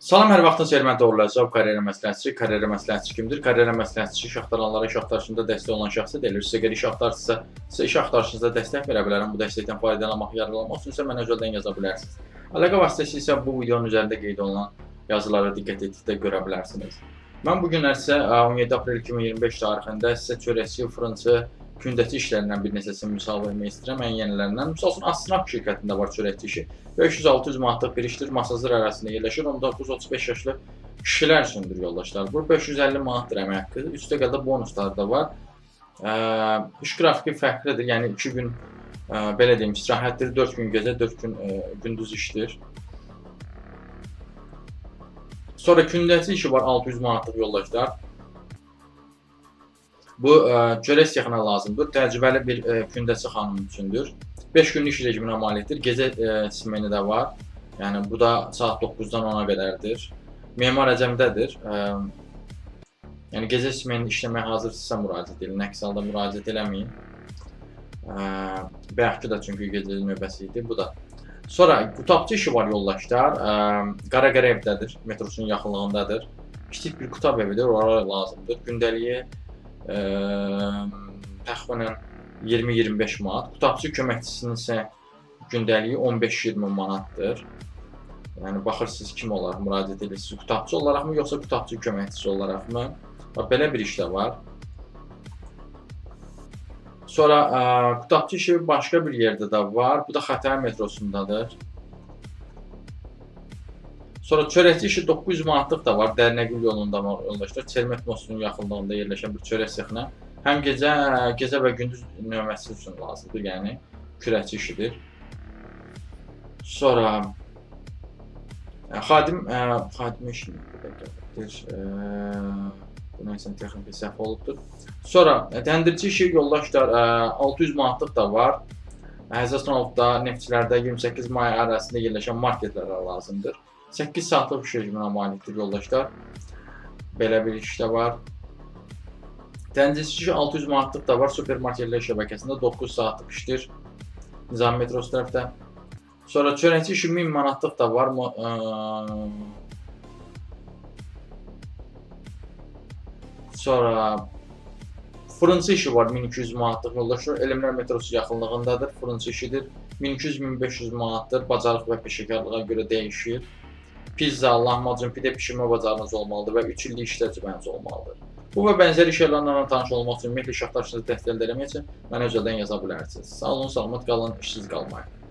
Salam, hər vaxtınız xeyir, mən Toğrul Əlişov, karyera məsləhətçi. Karyera məsləhətçi kimdir? Karyera məsləhətçi iş axtaranlara iş axtarışında dəstək olan şəxsə deyilir. Sizə görə iş axtarırsınızsa, sizə iş axtarışınızda dəstək verə bilərəm. Bu dəstəkdən faydalanmaq, yararlanmaq üçün isə mənə özeldən yaza bilərsiniz. Əlaqə vasitəsilə isə bu videonun üzərində qeyd olunan yazılara diqqət etdikdə görə bilərsiniz. Mən bu günlər sizə 17 aprel 2025 tarixində sizə çörəkçi, fırıncı, gündəki işlərindən bir neçəsini misal vermək istəyirəm, ən yenilərindən. Misal üçün, Asnaf şirkətində var çörəkçi işi. 500-600 manatlıq bir işdir, Masazır ərazisində yerləşir. 19-35 yaşlı kişilər üçündür yoldaşlar. Bu 550 manatdır əmək haqqı. Üstə qədər bonuslar da var. İş qrafiki fərqlidir, yəni 2 gün belə deyim, istirahətdir, 4 gün gecə, 4 gün gündüz işdir. Sonra gündəki işi var 600 manatlıq yoldaşlar. Bu çörək sexinə lazımdır. Təcrübəli bir gündəçi xanım üçündür. 5 günlük iş rejiminə malikdir. Gecə smeni də var. Yəni bu da saat 9-dan 10-a qədərdir. Memar əcəmdədir. Yəni gecə smeni işləməyə hazırsınızsa müraciət edin. Əks halda müraciət eləməyin. Bayaqki da çünki gecə növbəsi idi. Bu da. Sonra qutabçı işi var yoldaşlar. Qaraqara evdədir. Metrosunun yaxınlığındadır. Kiçik bir qutab evidir. Oraya lazımdır. Gündəliyi təxminən 20-25 manat. Qutabçı köməkçisinin isə gündəliyi 15-20 manatdır. Yəni baxırsınız kim olaraq müraciət edirsiniz. Qutabçı olaraqmı yoxsa qutabçı köməkçisi olaraqmı? Belə bir iş də var. Sonra qutabçı işi başqa bir yerdə də var. Bu da Xətai metrosundadır. Sonra çörəkçi işi 900 manatlıq da var. Dərnəgül yolunda yoldaşlar. Çelmet mosunun yaxınlığında yerləşən bir çörək sexinə. Həm gecə və gündüz növbəsi üçün lazımdır. Yəni kürəkçi işidir. Sonra xadim işi bu nəysə texniki səhv olubdur. Sonra təndirçi işi yoldaşlar 600 manatlıq da var. Həzəsanoğluqda, Neftçilərdə 28 may arasında yerləşən marketlərə lazımdır. 8 saatlıq iş rejiminə malikdir yoldaşlar. Belə bir iş də var. Təndirçi işi 600 manatlıq da var. Supermarketlər şəbəkəsində 9 saatlıq işdir. Nizami metrosu tərəfdə. Sonra çörəkçi işi 1000 manatlıq da var. Sonra fırıncı işi var 1200 manatlıq yoldaşlar. Elmlər metrosu yaxınlığındadır. Fırıncı işidir. 1200-1500 manatdır. Bacarıq və peşəkarlığa görə dəyişir. Pizza, lahmacun, pide pişirmə bacarığınız olmalıdır və 3 illik iş təcrübəniz olmalıdır. Bu və bənzər iş yerlərlə tanış olmaq üçün ümumiyyətlə iş axtarışınızı dəstəkləmək üçün mənə özeldən yaza bilərsiniz. Sağ olun, salamat qalın, işsiz qalmayın.